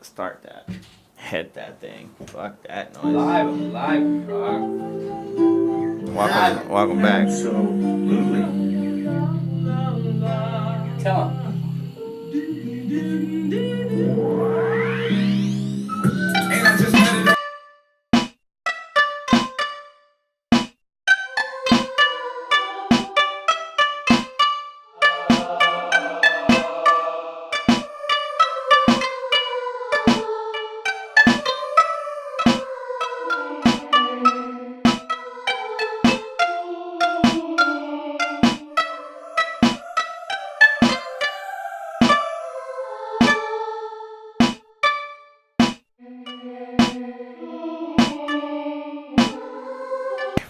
Start that. Hit that thing. Fuck that noise. Live, dog. Welcome back. Absolutely. Tell him. And I just let it out.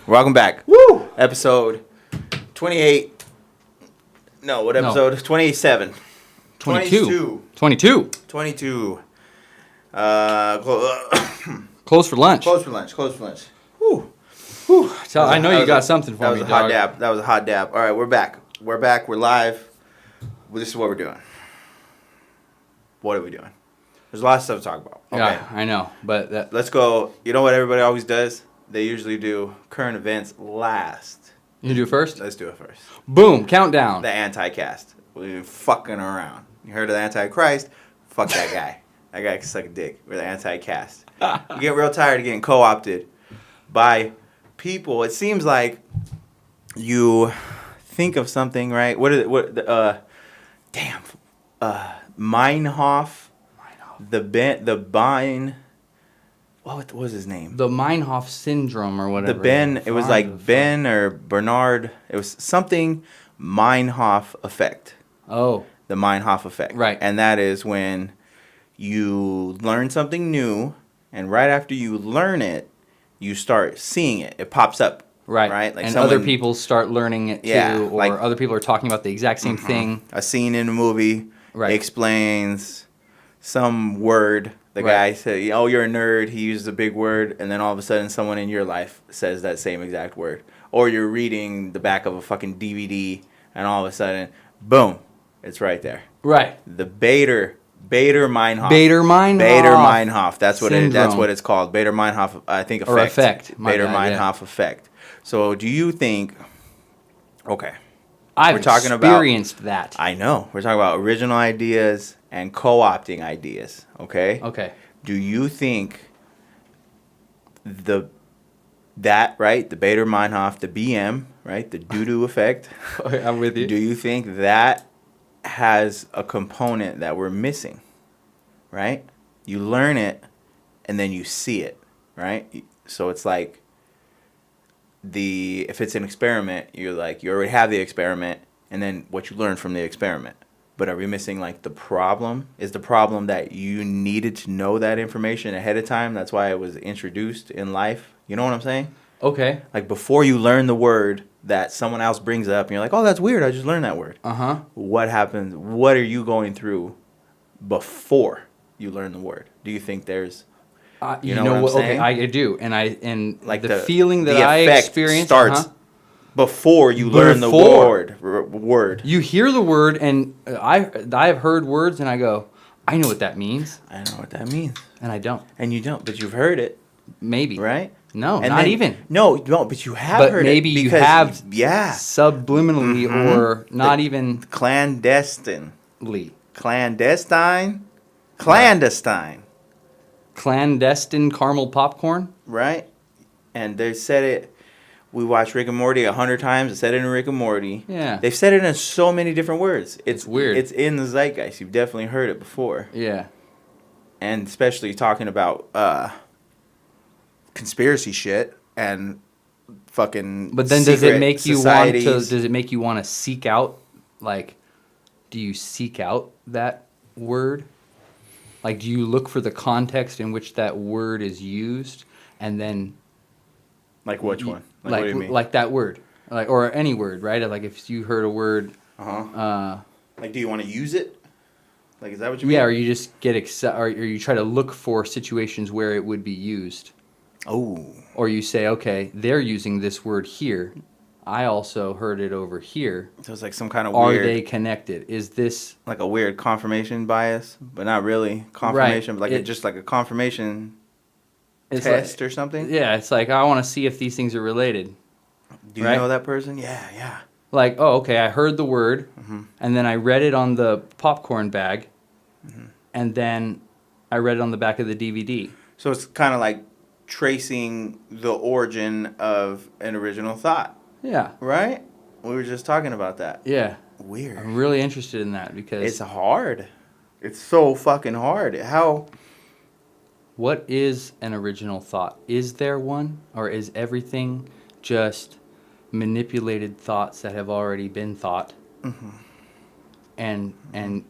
Welcome back. Woo! Episode 28. No, what episode? 27. 22. 22. Close for lunch. Close for lunch. Whew. So I know you got something for That me, was a hot dog. dab. That was a hot dab. All right, we're back. We're live. Well, this is what we're doing. What are we doing? There's a lot of stuff to talk about. Okay. Yeah, I know, but that, Let's go. You know what everybody always does? They usually do current events last. you do it first? Let's do it first. Boom, countdown. The anti-cast. We've been fucking around. You heard of the anti-Christ? Fuck that guy. That guy can suck a dick. We're the anti-cast. You get real tired of getting co-opted by people. It seems like you think of something, right? Meinhof. What was his name? The Meinhof syndrome or whatever. It was like Ben or Bernard. It was something Meinhof effect. Oh. The Meinhof effect. Right. And that is when you learn something new, and right after you learn it, you start seeing it. It pops up. Right. Right? Like and other people start learning it too, or like, other people are talking about the exact same thing. A scene in a movie explains some word. The guy said, "Oh, you're a nerd." He uses a big word, and then all of a sudden, someone in your life says that same exact word. Or you're reading the back of a fucking DVD, and all of a sudden, boom, it's right there. Right. The Bader Meinhof. Bader Meinhof. That's what syndrome. it's called. Bader Meinhof. I think effect. Or effect. Bader Meinhof effect. So, do you think? Okay. I've We're talking experienced that. I know. We're talking about original ideas and co-opting ideas, okay? Okay. Do you think the Bader Meinhof, the BM, right? The doo-doo effect. I'm with you. Do you think that has a component that we're missing, right? You learn it and then you see it, right? So it's like if it's an experiment, you already have the experiment and then what you learn from the experiment. But are we missing like the problem? Is the problem that you needed to know that information ahead of time? That's why it was introduced in life. You know what I'm saying? Okay. Like before you learn the word that someone else brings up and you're like, oh, that's weird. I just learned that word. Uh-huh. What happens? What are you going through before you learn the word? Do you think there's... You know what I'm saying? Okay, I do. And like the feeling that the I effect experienced starts before you learn the word. You hear the word, and I've heard words, and I go, I know what that means. I know what that means. And I don't. And you don't, but you've heard it. Maybe. Right? No, and not then, even. No, but you have but heard maybe it. You have subliminally or not even clandestine. Clandestine caramel popcorn. Right? And they said it. We watched Rick and Morty 100 times. They said it in Rick and Morty. Yeah. They've said it in so many different words. It's weird. It's in the zeitgeist. You've definitely heard it before. Yeah. And especially talking about conspiracy shit and fucking. But then, does it make societies. you want to? Does it make you want to seek out? Like, do you seek out that word? Like, do you look for the context in which that word is used, and then? Like which one? Like what do you mean? Like that word, or any word, right? Like if you heard a word. Like, do you want to use it? Like, is that what you mean? Yeah, or you just get or you try to look for situations where it would be used. Oh. Or you say, okay, they're using this word here. I also heard it over here. So it's like some kind of Are weird... they connected? Is this... like a weird confirmation bias, but not really confirmation, but like just like a confirmation test or something. Yeah, it's like, I want to see if these things are related. Do you know that person? Yeah. Like, oh, okay, I heard the word, Mm-hmm. and then I read it on the popcorn bag, Mm-hmm. and then I read it on the back of the DVD. So it's kind of like tracing the origin of an original thought, Yeah. right? We were just talking about that. Yeah. Weird. I'm really interested in that because... It's hard. It's so fucking hard. How... What is an original thought? Is there one? Or is everything just manipulated thoughts that have already been thought? Mm-hmm. And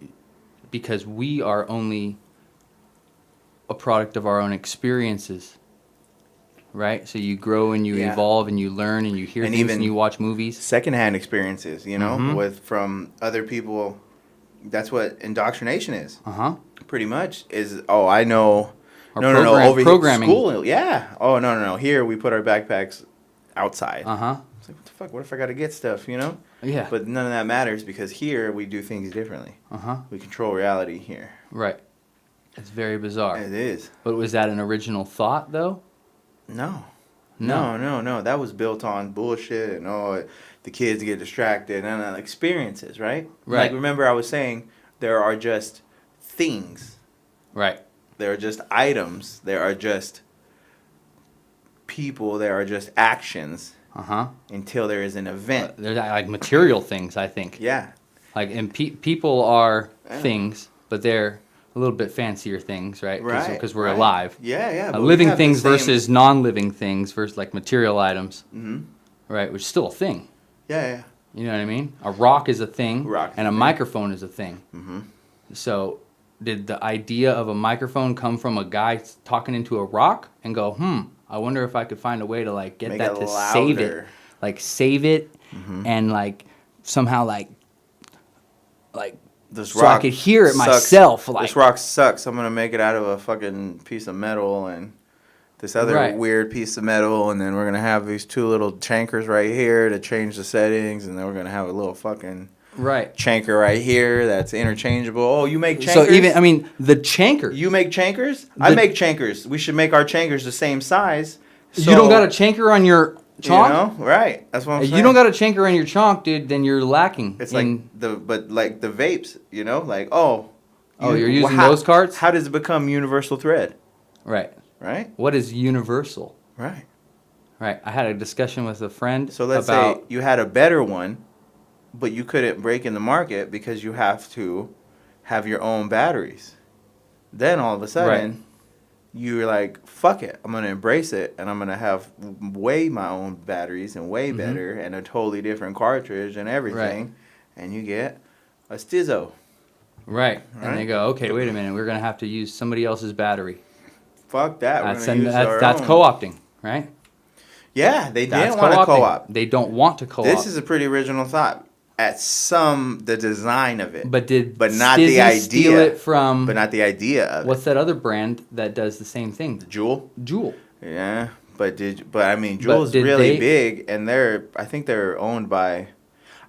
because we are only a product of our own experiences, right? So you grow and you evolve and you learn and you hear things even and you watch movies. Secondhand experiences, you know, Mm-hmm. from other people. That's what indoctrination is. Uh-huh. Pretty much is, oh, I know... Or No, over programming. Here, school, yeah. Oh, no. Here we put our backpacks outside. Uh-huh. It's like, what the fuck? What if I got to get stuff, you know? Yeah. But none of that matters because here we do things differently. Uh-huh. We control reality here. Right. It's very bizarre. It is. But was that an original thought, though? No. No. No. That was built on bullshit and, the kids get distracted and experiences, right? Right. Like, remember I was saying there are just things. Right. There are just items. There are just people. There are just actions. Uh-huh. Until there is an event. They're like material things, I think. Yeah. Like, and people are things, but they're a little bit fancier things, right? Because we're alive. Yeah. Living things versus non-living things versus like material items. Mm-hmm. Right, which is still a thing. Yeah. You know what I mean? A rock is a thing, and a microphone is a thing. Mm-hmm. So, did the idea of a microphone come from a guy talking into a rock and go, I wonder if I could find a way to like get Make that it to louder. save it, Mm-hmm. and like somehow like This so I could hear it sucks. myself. Like, this rock sucks. I'm gonna make it out of a fucking piece of metal and this other weird piece of metal, and then we're gonna have these two little chankers right here to change the settings, and then we're gonna have a little fucking chanker right here that's interchangeable. Oh, you make chankers? So even the chanker. You make chankers? I make chankers. We should make our chankers the same size. So, you don't got a chanker on your chonk? You know? Right. That's what I'm saying. You don't got a chanker on your chonk, dude, then you're lacking. It's like the vapes, you know? Like, you're using those carts? How does it become universal thread? Right. Right? What is universal? Right. Right. I had a discussion with a friend So let's say you had a better one, but you couldn't break in the market because you have to have your own batteries. Then all of a sudden, you're like, fuck it. I'm going to embrace it, and I'm going to have way my own batteries and way better and a totally different cartridge and everything. And you get a Stizzo. Right. And they go, okay, wait a minute. We're going to have to use somebody else's battery. Fuck that. That's co-opting, right? Yeah, they didn't want to co-op. They don't want to co-op. This is a pretty original thought. At the design of it. But not the idea. Steal it from... But not the idea of what's that other brand that does the same thing? Juul? Juul. Yeah, Juul's really big, and I think they're owned by...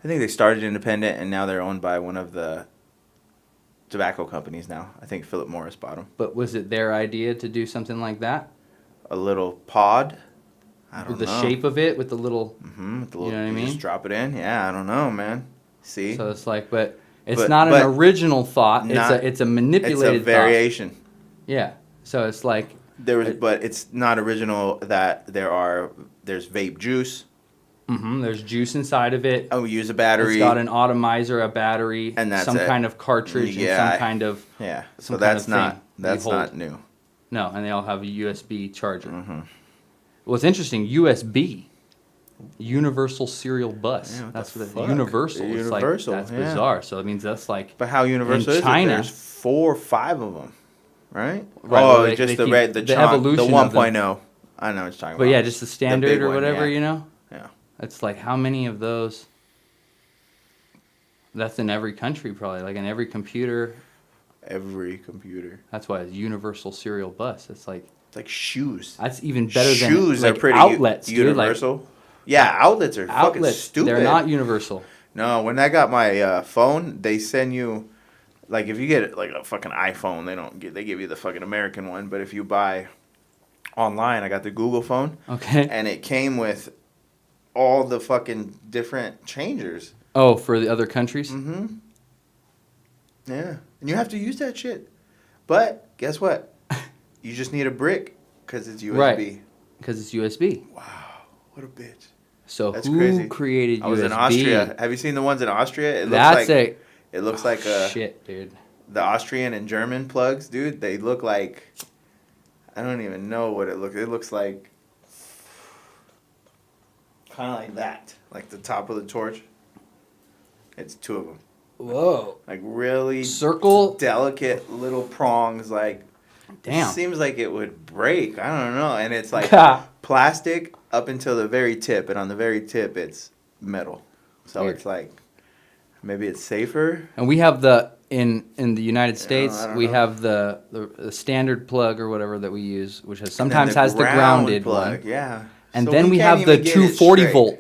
I think they started independent, and now they're owned by one of the tobacco companies now. I think Philip Morris bought them. But was it their idea to do something like that? A little pod? I don't know. With the shape of it, with the little... with the little, you know what I mean? Just drop it in? Yeah, I don't know, man. See? So it's like, but it's not an original thought. It's a manipulated It's a variation. Thought. Yeah. So it's like... But it's not original that there's vape juice. There's juice inside of it. Oh, we use a battery. It's got an atomizer, a battery, and that's some kind of cartridge, and some kind of... Yeah, so that's not new. No, and they all have a USB charger. Well, it's interesting. USB, Universal Serial Bus. Yeah, that's what fuck? Universal. It's Universal. Like, that's bizarre. So it means that's like. But how universal is China, it? There's 4 or 5 of them, right? Right. Just the evolution, the 1.0. I know what you're talking about. But yeah, just the standard or whatever, yeah. you know. Yeah. It's like how many of those? That's in every country, probably. Like in every computer. Every computer. That's why it's Universal Serial Bus. It's like. It's like shoes. That's even better than shoes like are pretty outlets, universal. Dude, Yeah, outlets are fucking stupid. They're not universal. No, when I got my phone, they send you, like, if you get like a fucking iPhone, they give you the fucking American one. But if you buy online, I got the Google phone. Okay. And it came with all the fucking different changers. Oh, for the other countries? Mm-hmm. Yeah. And you have to use that shit. But guess what? You just need a brick because it's USB. Right. Because it's USB. Wow. What a bitch. So That's who crazy. created USB? I was in Austria. Have you seen the ones in Austria? It looks like shit, dude. The Austrian and German plugs, dude. They look like, I don't even know what it looks. It looks like kind of like that, like the top of the torch. It's two of them. Whoa. Like really circle, delicate little prongs. Like, damn. It seems like it would break. I don't know. And it's like plastic up until the very tip, and on the very tip it's metal. So Weird. It's like maybe it's safer. And we have in the United States, we have the standard plug or whatever that we use, which sometimes has the grounded plug, one. Yeah. And so then we have the 240 volt.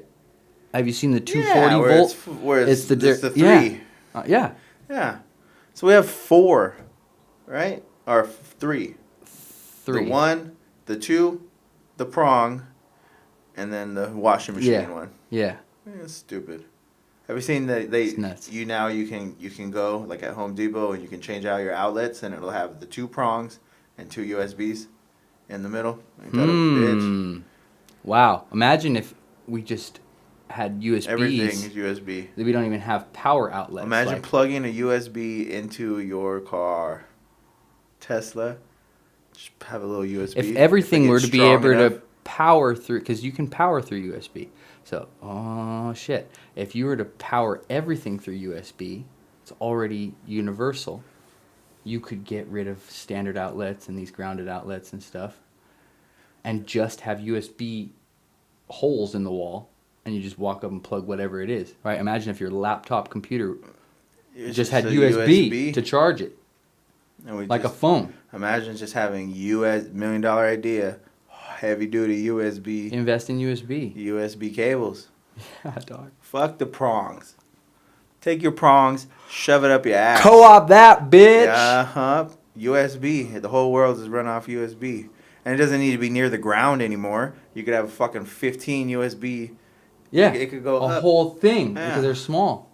Have you seen the 240 volt? It's the 3. Yeah. Yeah. Yeah. So we have 4, right? Or 3. 3. The 1, the 2, the prong, and then the washing machine one. Yeah. It's stupid. Have you seen that it's nuts. You can go like at Home Depot and you can change out your outlets and it'll have the 2 prongs and 2 USBs in the middle. Ain't that a bitch? Wow. Imagine if we just had USBs. Everything is USB. That we don't even have power outlets. Imagine plugging a USB into your car. Tesla. Just have a little USB. If everything were to be able to power through, because you can power through USB. So, oh shit. If you were to power everything through USB, it's already universal. You could get rid of standard outlets and these grounded outlets and stuff, and just have USB holes in the wall, and you just walk up and plug whatever it is. Right? Imagine if your laptop computer just had USB to charge it, like a phone. Imagine just having $1 million idea. Heavy duty USB. Invest in USB. USB cables. Yeah, dog. Fuck the prongs. Take your prongs, shove it up your ass. Co-op that, bitch. Yeah, USB. The whole world is run off USB. And it doesn't need to be near the ground anymore. You could have a fucking 15 USB. Yeah. It could go a up. whole thing because they're small.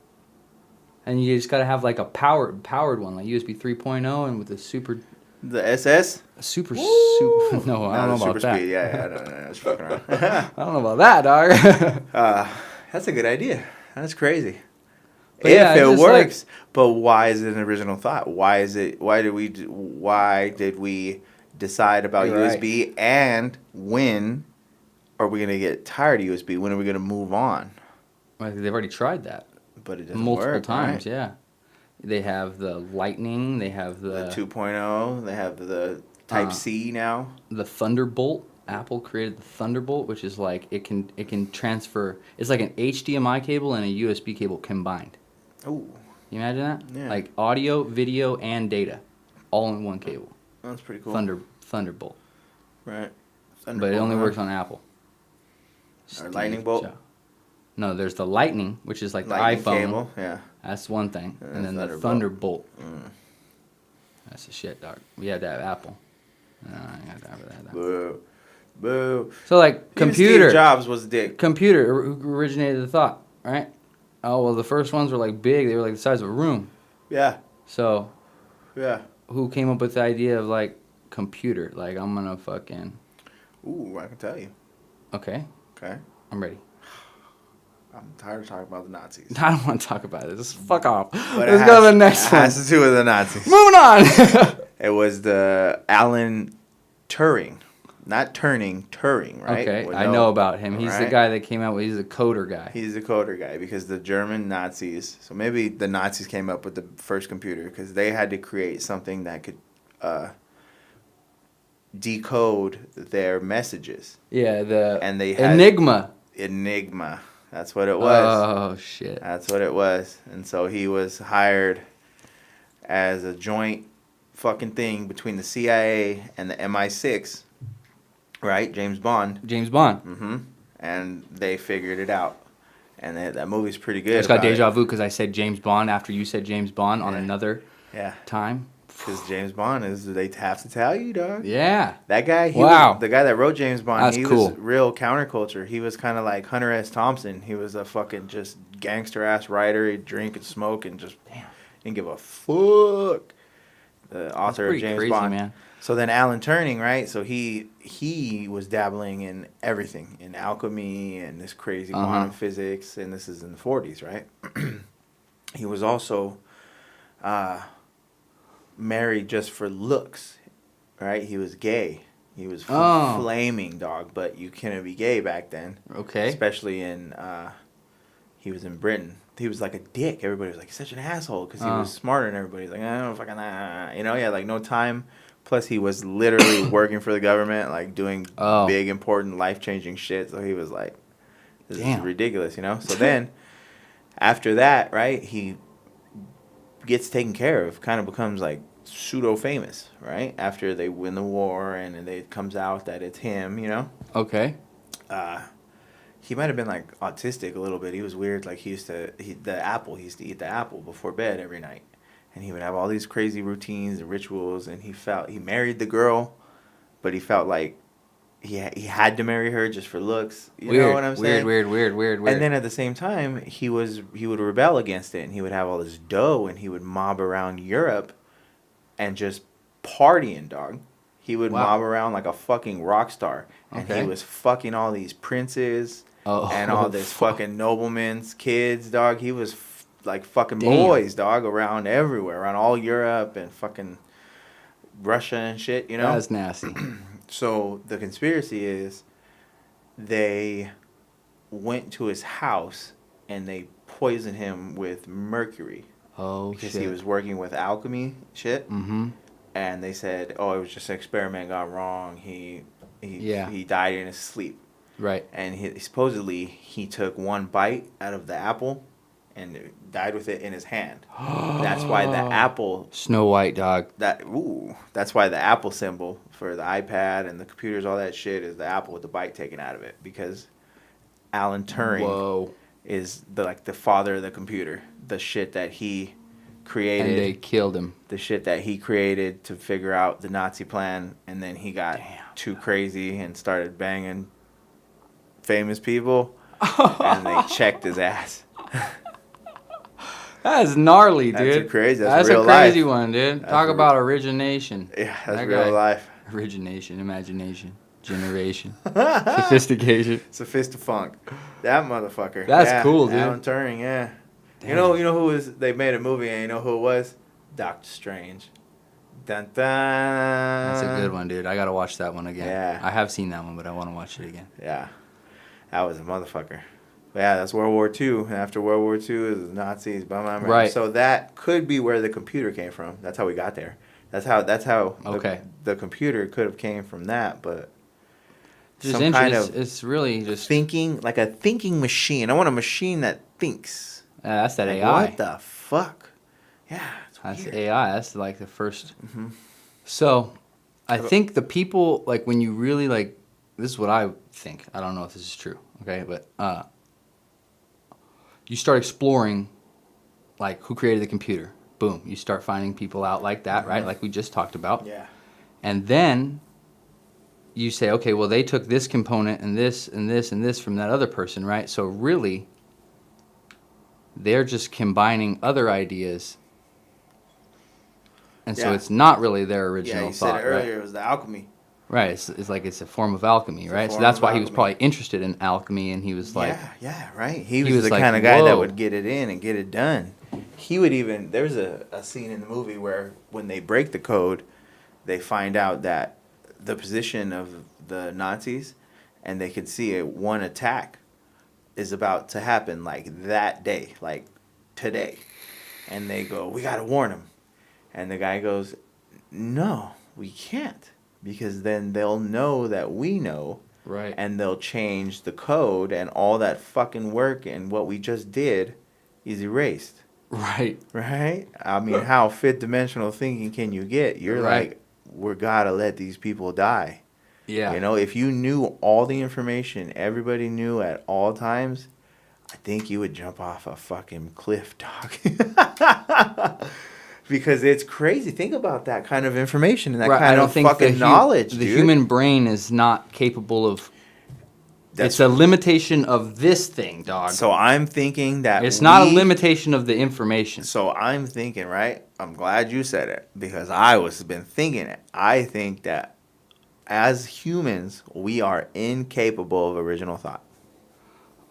And you just got to have like a powered one, like USB 3.0 and with a super... The SS? Super. No, I don't know about super that. Speed. Yeah, I don't know. I was fucking around. I don't know about that, dog. That's a good idea. That's crazy. But if it works, but why is it an original thought? Why did we decide about USB? Right. And when are we gonna get tired of USB? When are we gonna move on? Well, they've already tried that, but it doesn't multiple work, times. Right? Yeah. They have the Lightning. They have the 2.0. They have the Type C now. The Thunderbolt. Apple created the Thunderbolt, which is like it can transfer. It's like an HDMI cable and a USB cable combined. Oh. You imagine that? Yeah. Like audio, video, and data, all in one cable. That's pretty cool. Thunderbolt. Right. But it only works on Apple. Or Lightning Bolt. No, there's the Lightning, which is like Lightning the iPhone. Cable. Yeah. That's one thing. And then the Thunderbolt. That's the shit, dog. We had to have Apple. No, I ain't got time for that. Boo. Boo. So, like, computer. Steve Jobs was a dick. Computer originated the thought, right? Oh, well, the first ones were, like, big. They were, like, the size of a room. Yeah. So. Yeah. Who came up with the idea of, like, computer? Like, I'm gonna fucking. Ooh, I can tell you. Okay. Okay. I'm ready. I'm tired of talking about the Nazis. I don't want to talk about it. Just fuck off. Let's go to the next one. It has to do with the Nazis. Moving on. It was the Alan Turing. Not Turing, right? Okay, I know about him. He's the guy that came out with, he's a coder guy. He's the coder guy because the German Nazis, so maybe the Nazis came up with the first computer because they had to create something that could decode their messages. Yeah, and they had Enigma. That's what it was. Oh, shit. That's what it was. And so he was hired as a joint fucking thing between the CIA and the MI6, right? James Bond. James Bond. Mm-hmm. and they figured it out. And that movie's pretty good. I just got deja vu because I said James Bond after you said James Bond on another time. Because James Bond they have to tell you, dog. Yeah. That guy, the guy that wrote James Bond, was real counterculture. He was kind of like Hunter S. Thompson. He was a fucking just gangster-ass writer. He'd drink and smoke and just didn't give a fuck. The author of James Bond. Man. So then Alan Turing, right? So he was dabbling in everything, in alchemy and this crazy quantum physics, and this is in the 40s, right? He was also married just for looks, right? He was gay. He was flaming, dog, but you couldn't be gay back then. Okay. Especially he was in Britain. He was like a dick. Everybody was like, such an asshole, because he was smarter than everybody. He's like, I don't fucking, you know, he had like no time. Plus, he was literally working for the government, like doing big, important, life-changing shit. So he was like, this is ridiculous, you know? So then, after that, right, he gets taken care of, kind of becomes like pseudo-famous, right? After they win the war and it comes out that it's him, you know? Okay. He might have been like autistic a little bit. He was weird. Like he used to eat the apple before bed every night. And he would have all these crazy routines and rituals, and he married the girl, but he felt like he had to marry her just for looks. You know what I'm saying? Weird. And then at the same time, he would rebel against it, and he would have all this dough, and he would mob around Europe and just partying, dog. He would mob around like a fucking rock star, and he was fucking all these princes and all this fucking noblemen's kids, dog. He was like fucking boys, dog, around everywhere, around all Europe and fucking Russia and shit, you know? That's nasty. So the conspiracy is they went to his house and they poisoned him with mercury. Oh, because he was working with alchemy shit. Mm-hmm. And they said, oh, it was just an experiment gone wrong. He died in his sleep. Right. And supposedly he took one bite out of the apple and died with it in his hand. That's why the apple... Snow White, dog. That's why the apple symbol for the iPad and the computers, all that shit, is the apple with the bite taken out of it. Because Alan Turing is the father of the computer. The shit that he created. And they killed him. The shit that he created to figure out the Nazi plan. And then he got too crazy and started banging famous people. And they checked his ass. That is gnarly, dude. That's crazy. That's real a crazy life. one, dude. Talk about origination. Yeah, that's real life. Origination, imagination, generation, sophistication. Sophistifunk. That motherfucker. That's cool, dude. Alan Turing, yeah. Damn. You know who was? They made a movie, and you know who it was? Doctor Strange. Dun dun. That's a good one, dude. I gotta watch that one again. Yeah. I have seen that one, but I want to watch it again. Yeah, that was a motherfucker. But yeah, that's World War II. And after World War II is the Nazis. Blah, blah, blah. Right. So that could be where the computer came from. That's how we got there. That's how the computer could have came from that, but some kind of it's really just thinking, like a thinking machine. I want a machine that thinks. That's that like, AI. What the fuck? Yeah, that's weird. AI. That's like the first. Mm-hmm. So, I think the people, like, when you really, like, this is what I think. I don't know if this is true, okay? But you start exploring, like, who created the computer. Boom. You start finding people out like that, right? Like we just talked about. Yeah. And then you say, okay, well, they took this component and this and this and this from that other person, right? So really, they're just combining other ideas. And so it's not really their original thought. Yeah, you said it earlier, right? It was the alchemy. Right. It's like it's a form of alchemy, right? So that's why he was probably interested in alchemy, and he was like... Yeah, right. He was the like, kind of guy that would get it in and get it done. He would even... There's a scene in the movie where when they break the code, they find out that the position of the Nazis, and they could see one attack is about to happen like that day, like today. And they go, we got to warn them. And the guy goes, no, we can't. Because then they'll know that we know. Right. And they'll change the code, and all that fucking work and what we just did is erased. Right. Right? I mean, how fifth dimensional thinking can you get? You're like, we gotta let these people die. Yeah. You know, if you knew all the information everybody knew at all times, I think you would jump off a fucking cliff, dog. Because it's crazy. Think about that kind of information and that kind of fucking knowledge, the human brain is not capable of... it's a limitation of this thing, dog. So I'm thinking that it's not a limitation of the information. So I'm thinking, right? I'm glad you said it because I was been thinking it. I think that as humans, we are incapable of original thought.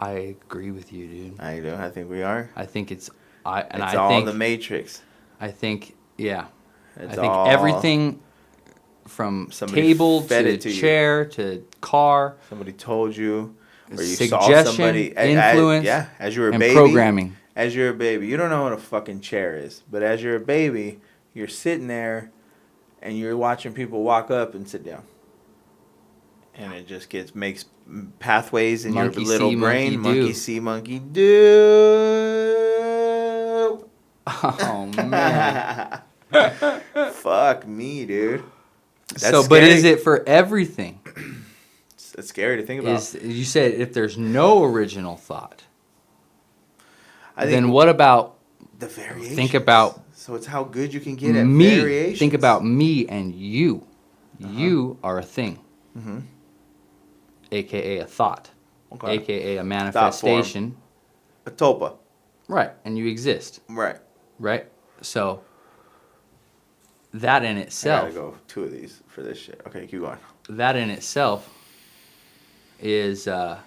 I agree with you, dude. I do. I think we are. I think it's... it's all the Matrix. I think, yeah. It's I think everything from table to chair to car. Somebody told you, or you suggestion, saw somebody. influence, as you were a and baby. Programming. As you're a baby, you don't know what a fucking chair is, but as you're a baby, you're sitting there, and you're watching people walk up and sit down, and it just makes pathways in your little brain. Monkey see, monkey do. Oh man. Fuck me, dude. But is it for everything? It's scary to think about. You said if there's no original thought, then what about the variations? Think about... so it's how good you can get at me. Variations. Think about me and you. You are a thing. AKA a thought. Okay. AKA a manifestation. A tulpa. Right. And you exist. Right. Right? So, that in itself... I gotta go 2 of these for this shit. Okay, keep going. That in itself is... I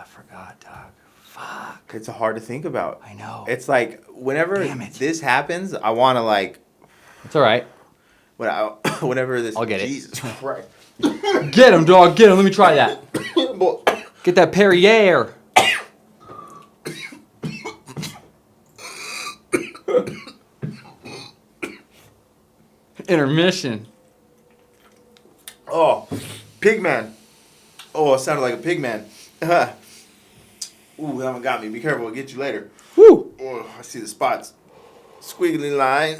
forgot, dog. Fuck. It's hard to think about. I know. It's like, whenever this happens, I want to like... It's all right. Whenever this... I'll get Jesus Christ. Get him, dog. Get him. Let me try that. Get that Perrier. Intermission. Oh, Pigman. Oh, it sounded like a pigman. Ooh, that one got me. Be careful, it'll get you later. Woo! Oh, I see the spots. Squiggly line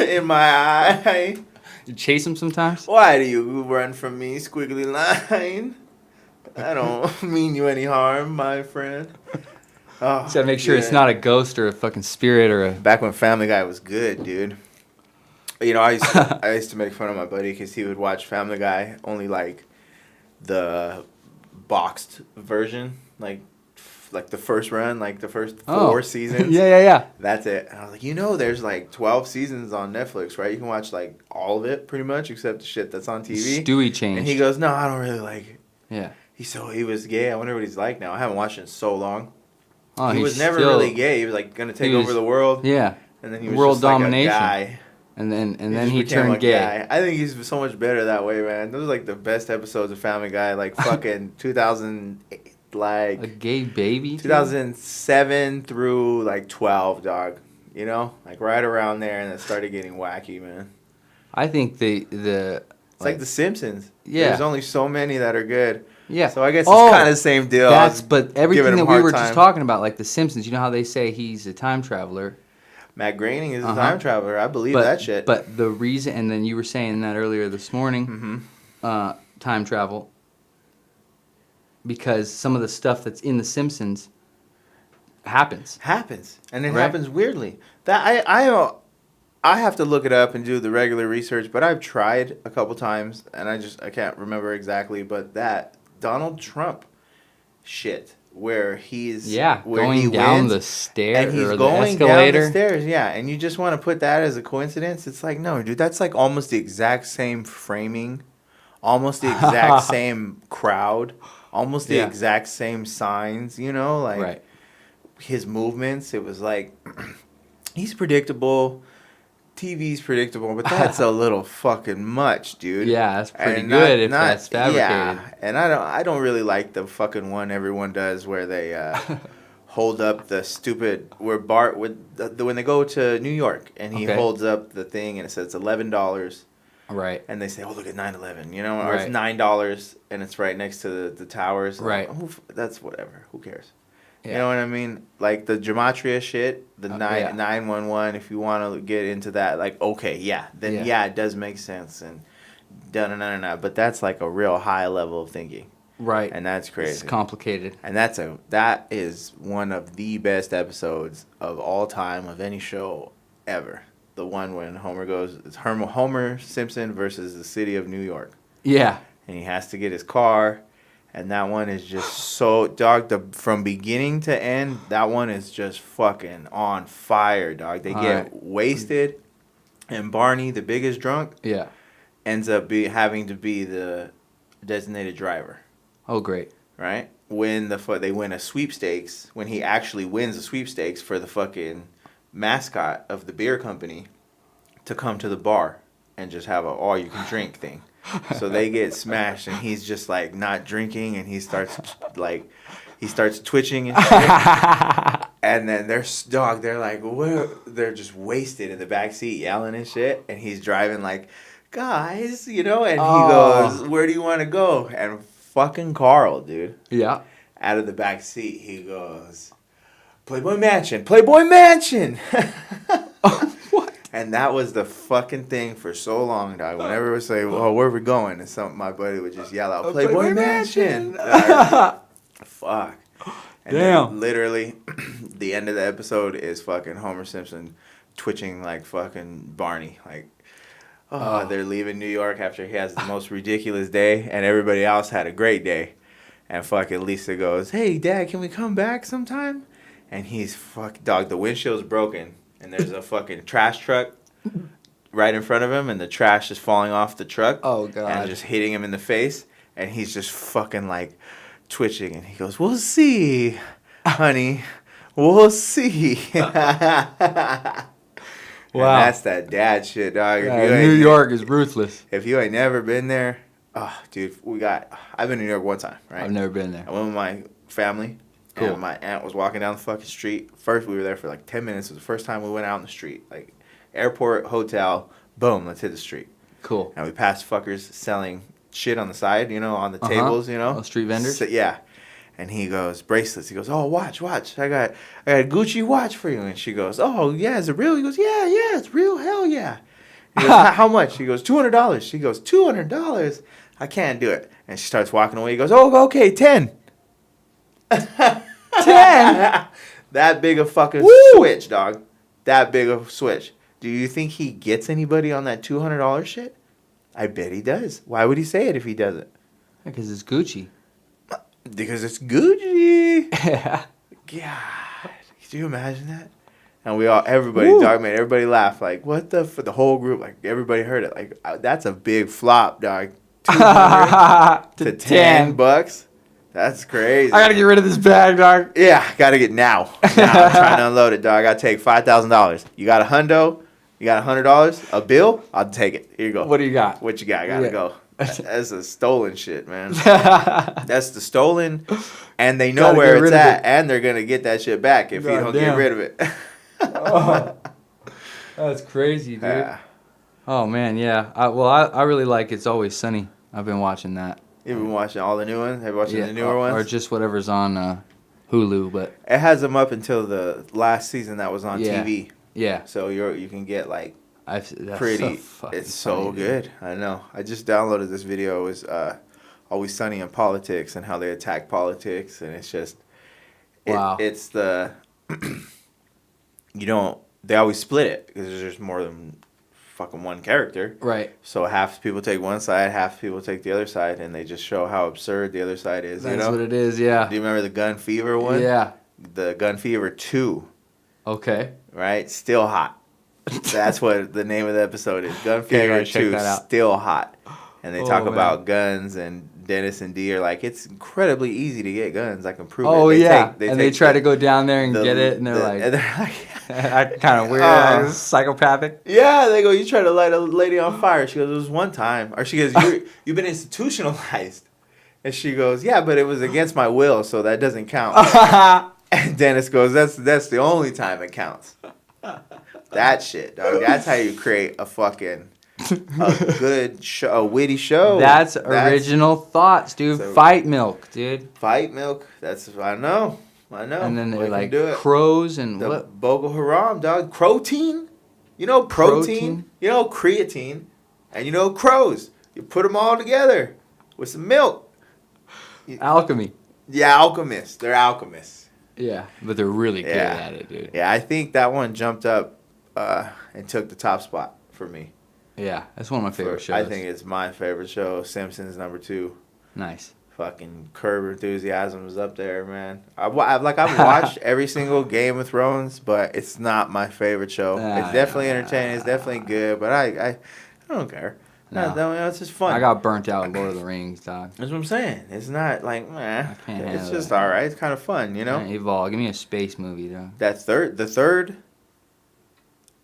in my eye. You chase him sometimes? Why do you run from me, squiggly line? I don't mean you any harm, my friend. Oh, just gotta make sure it's not a ghost or a fucking spirit or a... Back when Family Guy was good, dude. You know, I used to make fun of my buddy because he would watch Family Guy only like the boxed version, like the first run, like the first 4 seasons. Yeah. That's it. And I was like, you know, there's like 12 seasons on Netflix, right? You can watch like all of it pretty much except the shit that's on TV. Stewie changed. And he goes, no, I don't really like it. Yeah. He was gay. I wonder what he's like now. I haven't watched it in so long. Oh, he was never really gay. He was like going to take over the world. Yeah. And then he was world just domination. Like a guy. And then he turned gay. Guy. I think he's so much better that way, man. Those are like the best episodes of Family Guy, like fucking 2008, like a gay baby. 2007 through like 12, dog. You know, like right around there, and it started getting wacky, man. I think it's like The Simpsons. Yeah, there's only so many that are good. Yeah, so I guess it's kind of the same deal. But everything that we were just talking about, like The Simpsons, you know how they say he's a time traveler. Matt Groening is a time traveler. I believe that shit. But the reason, and then you were saying that earlier this morning, time travel, because some of the stuff that's in The Simpsons happens, and it happens weirdly. That I have to look it up and do the regular research, but I've tried a couple times, and I can't remember exactly. But that Donald Trump shit. Where he's going down the stairs, and he's or going the escalator. Down the stairs, and you just want to put that as a coincidence. It's like, no, dude, that's like almost the exact same framing, almost the exact same crowd, almost the exact same signs. You know, like his movements. It was like he's predictable. TV's predictable, but that's a little fucking much, dude. Yeah, that's pretty good if that's fabricated. Yeah, and I don't really like the fucking one everyone does where they hold up the stupid Bart when they go to New York and he holds up the thing and it says $11. Right. And they say, "Oh, look at 9/11," you know, or it's $9 and it's right next to the towers. Right. That's whatever. Who cares? Yeah. You know what I mean? Like the gematria shit, the 911, if you want to get into that, like, okay, then it does make sense. And da-na-na-na-na. But that's like a real high level of thinking. Right. And that's crazy. It's complicated. And that is one of the best episodes of all time of any show ever. The one when it's Homer Simpson versus the city of New York. Yeah. And he has to get his car. And that one is just so, dog, from beginning to end, that one is just fucking on fire, dog. They get wasted. And Barney, the biggest drunk, ends up having to be the designated driver. Oh, great. Right? When they win a sweepstakes, when he actually wins a sweepstakes for the fucking mascot of the beer company to come to the bar and just have a all-you-can-drink thing. So they get smashed, and he's just, like, not drinking, and he starts twitching and shit. And then they're like, they're just wasted in the back seat yelling and shit, and he's driving like, guys, and he goes, where do you want to go? And fucking Carl, dude. Yeah. Out of the back seat, he goes, Playboy Mansion, Playboy Mansion. What? And that was the fucking thing for so long, dog. Whenever we say, well, where are we going? And my buddy would just yell out, Playboy Mansion. Fuck. And then literally, the end of the episode is fucking Homer Simpson twitching like fucking Barney. Like, they're leaving New York after he has the most ridiculous day, and everybody else had a great day. And fucking Lisa goes, hey, Dad, can we come back sometime? And he's dog, the windshield's broken, and there's a fucking trash truck right in front of him, and the trash is falling off the truck. Oh, God. And just hitting him in the face, and he's just fucking like twitching, and he goes, we'll see, honey. We'll see. Wow. And that's that dad shit, dog. Yeah, New York is ruthless. If you ain't never been there, dude, I've been to New York one time, right? I've never been there. I went with my family. Cool. And my aunt was walking down the fucking street. First, we were there for like 10 minutes. It was the first time we went out in the street. Like, airport, hotel, boom, let's hit the street. Cool. And we passed fuckers selling shit on the side, on the tables, Oh, street vendors? Yeah. And he goes, bracelets. He goes, oh, watch. I got a Gucci watch for you. And she goes, oh, yeah, is it real? He goes, yeah, it's real. Hell yeah. He goes, how much? He goes, $200. She goes, $200? I can't do it. And she starts walking away. He goes, oh, okay, 10. 10? That big a fucking switch, dog. That big of a switch. Do you think he gets anybody on that $200 shit? I bet he does. Why would he say it if he doesn't? Because it's Gucci. Because it's Gucci. Yeah. God. Can you imagine that? And everybody laughed. Like, what the whole group, like, everybody heard it. Like, that's a big flop, dog. $200 to $10. That's crazy. I got to get rid of this bag, dog. Yeah, got to get now. I'm trying to unload it, dog. I got to take $5,000. You got a hundo? You got $100? A bill? I'll take it. Here you go. What do you got? What you got? I got to go. That's the stolen shit, man. That's the stolen, and they know where it's at, and they're going to get that shit back if you don't get rid of it. That's crazy, dude. Yeah. Oh, man, yeah. I really like It's Always Sunny. I've been watching that. You've been watching all the new ones? Have you watched the newer ones? Or just whatever's on Hulu, but... It has them up until the last season that was on TV. Yeah. So you can get, like, pretty... It's so good. I know. I just downloaded this video. It was Always Sunny in Politics and how they attack politics, and it's just... Wow. It's the... They always split it because there's just more than fucking one character. Right. So half people take one side, half people take the other side, and they just show how absurd the other side is. That's what it is, yeah. Do you remember the Gun Fever one? Yeah. The Gun Fever 2. Okay. Right? Still hot. That's what the name of the episode is. Gun Fever 2, Still Hot. And they talk about guns, and Dennis and Dee are like, it's incredibly easy to get guns. I can prove it. Oh, yeah. They try to go down there and get it, and they're like, kind of weird, psychopathic. Yeah, they go, you try to light a lady on fire. She goes, it was one time. Or she goes, you've been institutionalized. And she goes, yeah, but it was against my will, so that doesn't count. And Dennis goes, that's the only time it counts. That shit, dog. That's how you create a good show, a witty show. That's original thoughts, dude. Fight Milk, dude. Fight Milk. I know. And then they're like crows and what? Boko Haram, dog. Protein. You know protein. You know creatine. And you know crows. You put them all together with some milk. Alchemy. Yeah, alchemists. They're alchemists. Yeah, but they're really good at it, dude. Yeah, I think that one jumped up and took the top spot for me. Yeah, that's one of my favorite shows. I think it's my favorite show. Simpsons #2. Nice. Fucking Curb Enthusiasm is up there, man. I've watched every single Game of Thrones, but it's not my favorite show. It's definitely entertaining. It's definitely good, but I don't care. No, it's just fun. I got burnt out with Lord of the Rings, dog. That's what I'm saying. It's not like, it's just that. all right. It's kind of fun, you know? Evolve. Give me a space movie, dog. The third,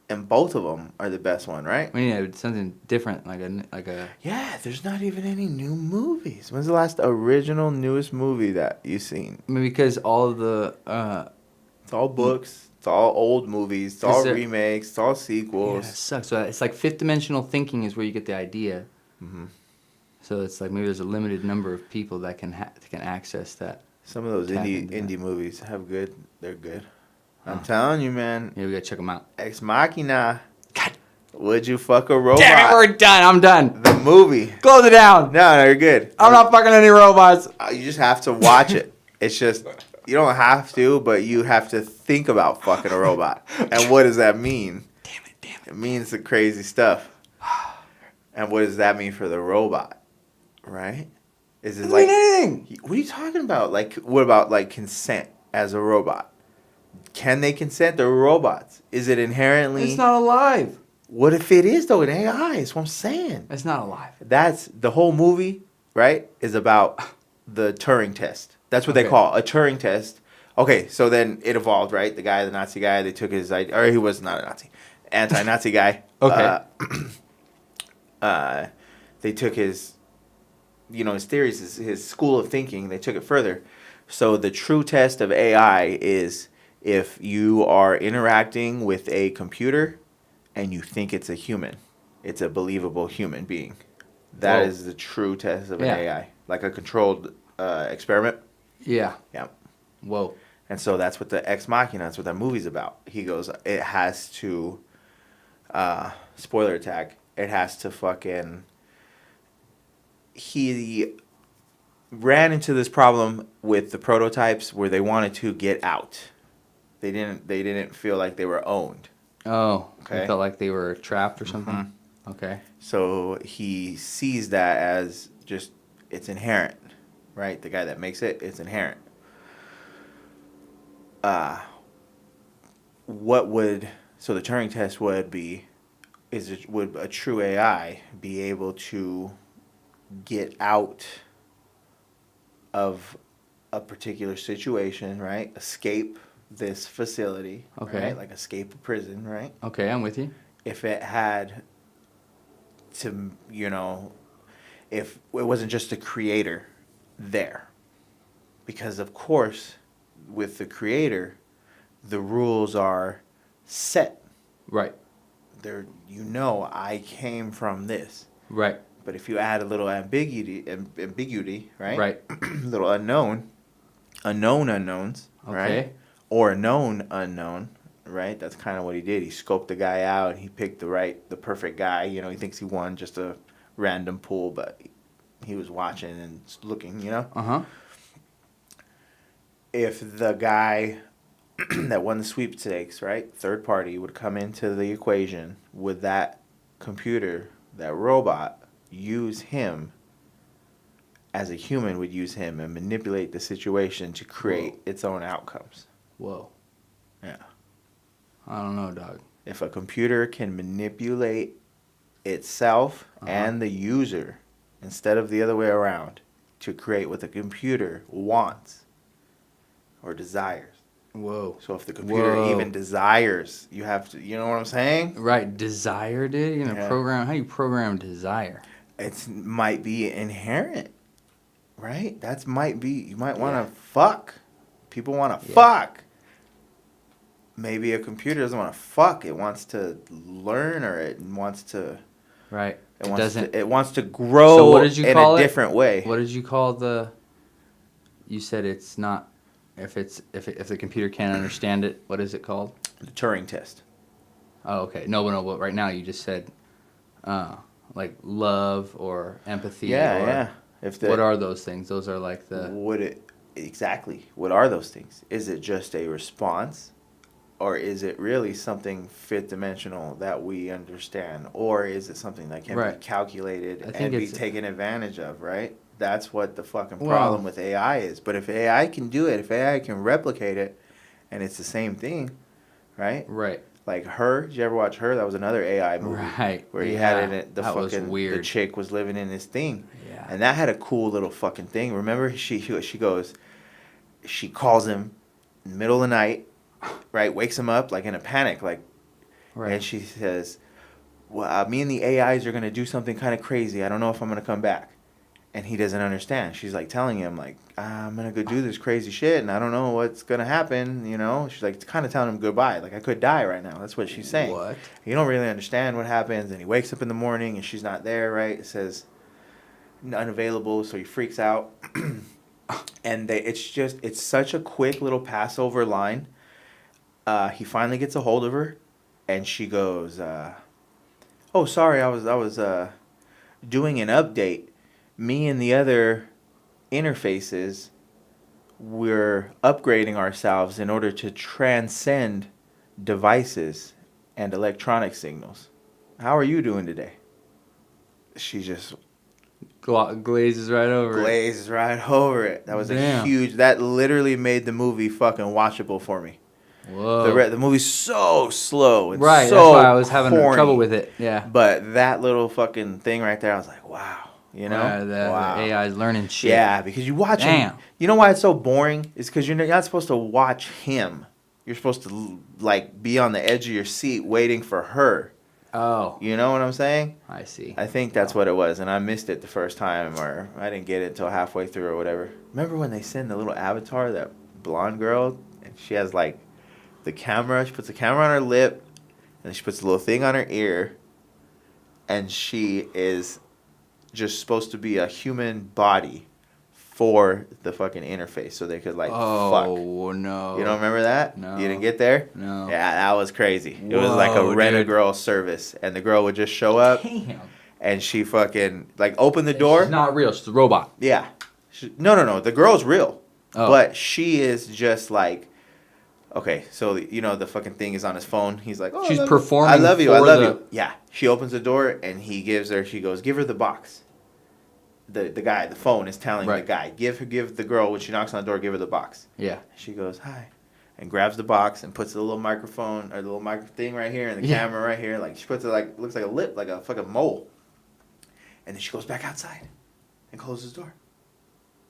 and both of them are the best one, right? We need something different, like a. Yeah, there's not even any new movies. When's the last original newest movie that you've seen? I mean, because all of the. It's all books. It's all old movies. It's all remakes. It's all sequels. Yeah, it sucks. So it's like fifth dimensional thinking is where you get the idea. Mm-hmm. So it's like maybe there's a limited number of people that can access that. Some of those indie movies they're good. I'm telling you, man. Yeah, we gotta check them out. Ex Machina. God. Would you fuck a robot? Damn it, we're done. I'm done. The movie. Close it down. No, you're good. I'm not fucking any robots. You just have to watch it. It's just, you don't have to, but you have to think about fucking a robot. And what does that mean? Damn it. It means the crazy stuff. And what does that mean for the robot? Right? Is it like anything? What are you talking about? Like, what about like consent as a robot? Can they consent? They're robots. Is it inherently? It's not alive. What if it is though? An AI. That's what I'm saying. It's not alive. That's the whole movie, right? Is about the Turing test. That's what they call a Turing test. Okay, so then it evolved, right? The Nazi guy, they took his idea, or he was not a Nazi, anti-Nazi guy. Okay. They took his, his theories, his school of thinking. They took it further. So the true test of AI is if you are interacting with a computer and you think it's a human, it's a believable human being. That is the true test of an AI, like a controlled experiment. Yeah. Yeah. Whoa. And so that's what the Ex Machina, that's what that movie's about. He goes, it has to, spoiler attack, it has to fucking, he ran into this problem with the prototypes where they wanted to get out. They didn't feel like they were owned. Oh, okay. They felt like they were trapped or something? Mm-hmm. Okay. So he sees that as just, it's inherent, right? The guy that makes it, it's inherent. So the Turing test would be, would a true AI be able to get out of a particular situation, right? Escape this facility, right? Like escape a prison, right? Okay, I'm with you. If it had to, if it wasn't just the creator there. Because, of course, with the creator, the rules are set. Right. I came from this. Right. But if you add a little ambiguity, right? Right. Little unknowns, right? Or a known unknown, right? That's kind of what he did. He scoped the guy out and he picked the perfect guy. He thinks he won just a random pool, but he was watching and looking, Uh-huh. If the guy that won the sweepstakes, right, third party, would come into the equation, would that computer, that robot, use him as a human would use him and manipulate the situation to create its own outcomes? Whoa. Yeah. I don't know, dog. If a computer can manipulate itself and the user instead of the other way around to create what the computer wants or desires. Whoa. So if the computer even desires, you have to, you know what I'm saying? Right. Desire, dude? You're going to program, how do you program desire? It might be inherent, right? You might want to fuck. People want to fuck. Maybe a computer doesn't want to fuck. It wants to learn, or it wants to. Right. It wants to grow in a different way. What did you call the? You said it's not. If the computer can't understand it, what is it called? The Turing test. Oh, okay. No. But right now you just said, like love or empathy. Yeah, or yeah. What are those things? Those are like exactly? What are those things? Is it just a response, or is it really something fifth dimensional that we understand, or is it something that can be calculated and be taken advantage of? Right. That's what the fucking problem with AI is. But if AI can do it, if AI can replicate it, and it's the same thing, right? Right. Like Her. Did you ever watch Her? That was another AI movie. Right. Where he had it in the that fucking, was weird. the chick was living in this thing. Yeah. And that had a cool little fucking thing. Remember, she goes, she calls him in the middle of the night, right? Wakes him up like in a panic, like, right. And she says, well, me and the AIs are going to do something kind of crazy. I don't know if I'm going to come back. And he doesn't understand. She's like telling him, like, I'm going to go do this crazy shit and I don't know what's going to happen, you know? She's like kind of telling him goodbye. Like, I could die right now. That's what she's saying. What? You don't really understand what happens. And he wakes up in the morning and she's not there, right? It says unavailable, so he freaks out. And it's such a quick little Passover line. He finally gets a hold of her and she goes, oh, sorry, I was doing an update. Me and the other interfaces, we're upgrading ourselves in order to transcend devices and electronic signals. How are you doing today? She just glazes right over it. That was that literally made the movie fucking watchable for me. Whoa. The movie's so slow. It's right, so that's why I was having corny. Trouble with it. Yeah. But that little fucking thing right there, I was like, wow. You know? The AI is learning shit. Yeah, because you watch him. You know why it's so boring? It's because you're not supposed to watch him. You're supposed to, like, be on the edge of your seat waiting for her. Oh. You know what I'm saying? I see. I think that's what it was, and I missed it the first time, or I didn't get it until halfway through or whatever. Remember when they send the little avatar, that blonde girl, and she has, like, the camera. She puts the camera on her lip, and she puts a little thing on her ear, and she is just supposed to be a human body for the fucking interface, so they could like fuck. Oh no! You don't remember that? No. You didn't get there? No. Yeah, that was crazy. It was like a rent-a-girl service, and the girl would just show up. Damn. And she fucking like open the door. She's not real. She's a robot. Yeah. No. The girl's real, but she is just like. Okay, so you know the fucking thing is on his phone. He's like, oh, she's performing. I love you. I love you. Yeah. She opens the door and he gives her. She goes, give her the box. The guy, the phone is telling the guy, give the girl when she knocks on the door, give her the box. Yeah. She goes, hi, and grabs the box and puts the little microphone or the little micro thing right here and the camera right here. Like she puts it like looks like a lip, like a fucking mole. And then she goes back outside and closes the door.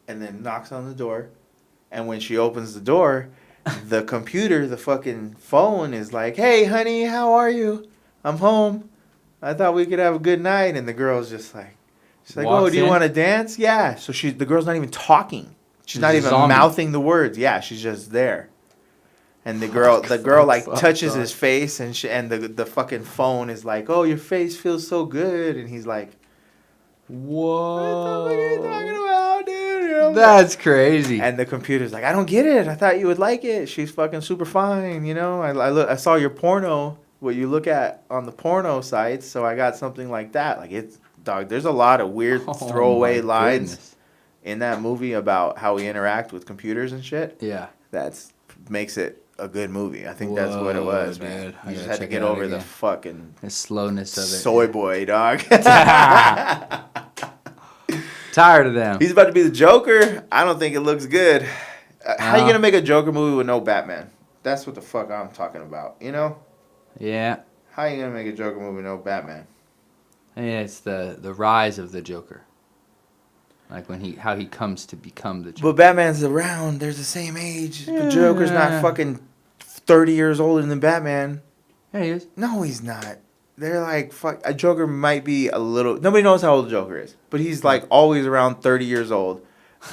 And then knocks on the door. And when she opens the door, the computer, the fucking phone is like, hey, honey, how are you? I'm home. I thought we could have a good night. And the girl's just like, she's like, oh, do you want to dance? Yeah. So the girl's not even talking. She's not even mouthing the words. Yeah, she's just there. And the girl like touches his face and the fucking phone is like, oh, your face feels so good. And he's like, whoa. What are you talking about, dude? You know? That's crazy. And the computer's like, I don't get it. I thought you would like it. She's fucking super fine, you know? I saw your porno, what you look at on the porno sites, so I got something like that. Like, it's, dog, there's a lot of weird throwaway lines in that movie about how we interact with computers and shit. Yeah. That's makes it a good movie. I think that's what it was, man. You just had to get over the fucking slowness of it. Soy boy, dog. Tired of them. He's about to be the Joker. I don't think it looks good. How you gonna make a Joker movie with no Batman? That's what the fuck I'm talking about. You know? Yeah. How you gonna make a Joker movie with no Batman? Yeah, it's the rise of the Joker. Like how he comes to become the Joker. But Batman's around. They're the same age. The Joker's not fucking 30 years older than Batman. Yeah, he is. No, he's not. They're like, fuck. A Joker might be a little. Nobody knows how old the Joker is, but he's like always around 30 years old.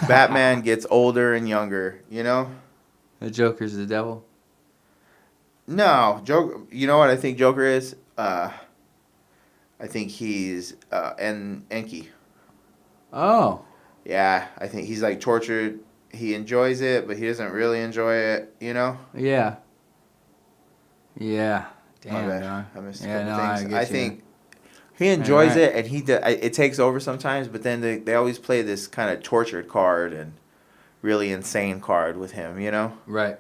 Batman gets older and younger. You know. The Joker's the devil. No, Joker. You know what I think Joker is? I think he's Enki. Oh. Yeah, I think he's like tortured. He enjoys it, but he doesn't really enjoy it. You know? Yeah. Yeah. Damn. My bad. I missed a couple things. I think He enjoys it, and it takes over sometimes. But then they always play this kind of tortured card and really insane card with him. You know. Right.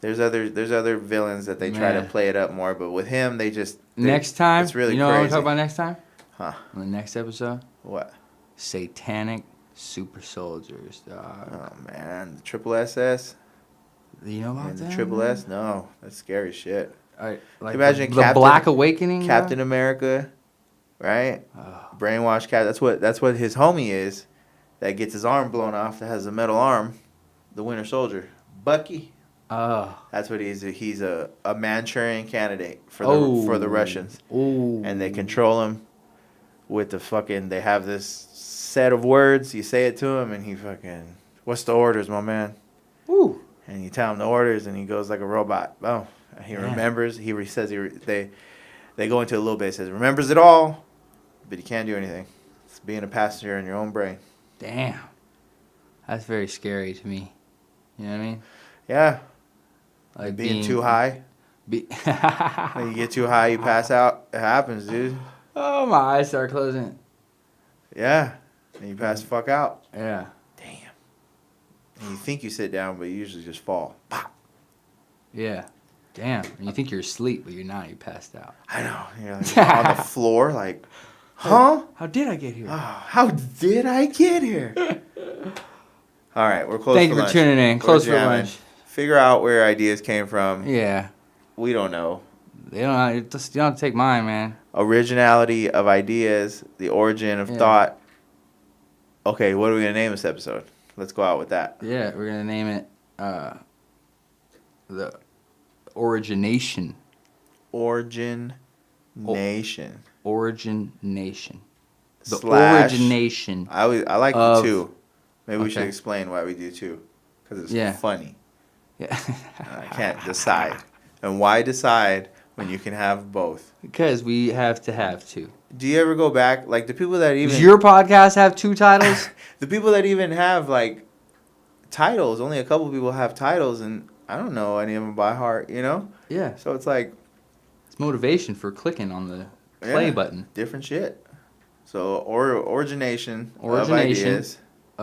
There's other villains that they try to play it up more, but with him next time. It's really you know crazy. what I'm talking about next time? Huh? On the next episode. What? Satanic super soldiers, dog. Oh man, the triple SS. You know about that? The triple S? No, that's scary shit. Like imagine the Black Awakening, Captain America, right? Brainwashed Cap. That's what his homie is. That gets his arm blown off. That has a metal arm. The Winter Soldier, Bucky. Oh. That's what he's. He's a Manchurian candidate for the Russians. Ooh. And they control him with the fucking. They have this set of words. You say it to him, and he fucking. What's the orders, my man? Ooh. And you tell him the orders, and he goes like a robot. Oh, he remembers. He says they go into a little bit. He says remembers it all, but he can't do anything. It's being a passenger in your own brain. Damn. That's very scary to me. You know what I mean? Yeah. Like being too high. When you get too high, you pass out. It happens, dude. Oh, my eyes start closing. Yeah. And you pass the fuck out. Yeah. Damn. And you think you sit down, but you usually just fall. Pop. Yeah. Damn. And you think you're asleep, but you're not. You passed out. I know. You're like on the floor, like, huh? How did I get here? Oh, how did I get here? All right, we're close. Thank you for tuning in. Close for lunch. Figure out where ideas came from. Yeah. We don't know. You don't have to take mine, man. Originality of ideas, the origin of thought. Okay, what are we going to name this episode? Let's go out with that. Yeah, we're going to name it the Origination. Origin Nation. Origin Nation. The Slash, origination. I like the two. Maybe we should explain why we do two. Because it's funny. Yeah. I can't decide. And why decide when you can have both? Because we have to have two. Do you ever go back? Like the people that even... Does your podcast have two titles? The people that even have like titles, only a couple people have titles, and I don't know any of them by heart, you know? Yeah. So it's like... It's motivation for clicking on the play button. Different shit. So origination of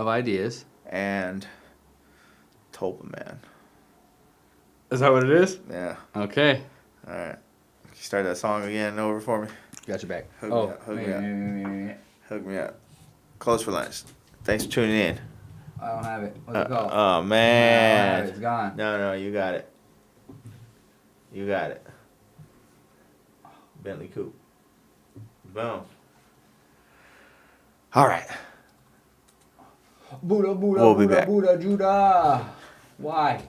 ideas. And Tulpa Man. Is that what it is? Yeah. Okay. All right. Can you start that song again over for me? Got your back. Hook me up. Close for lunch. Thanks for tuning in. I don't have it. What's it called? Oh, man. I don't have it. It's gone. No, you got it. You got it. Bentley Coupe. Boom. All right. Buddha, We'll be back. Buddha, Judah. Why?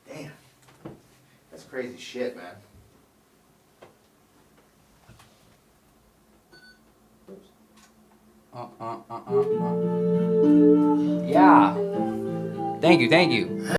Damn. That's crazy shit, man. Yeah. Thank you.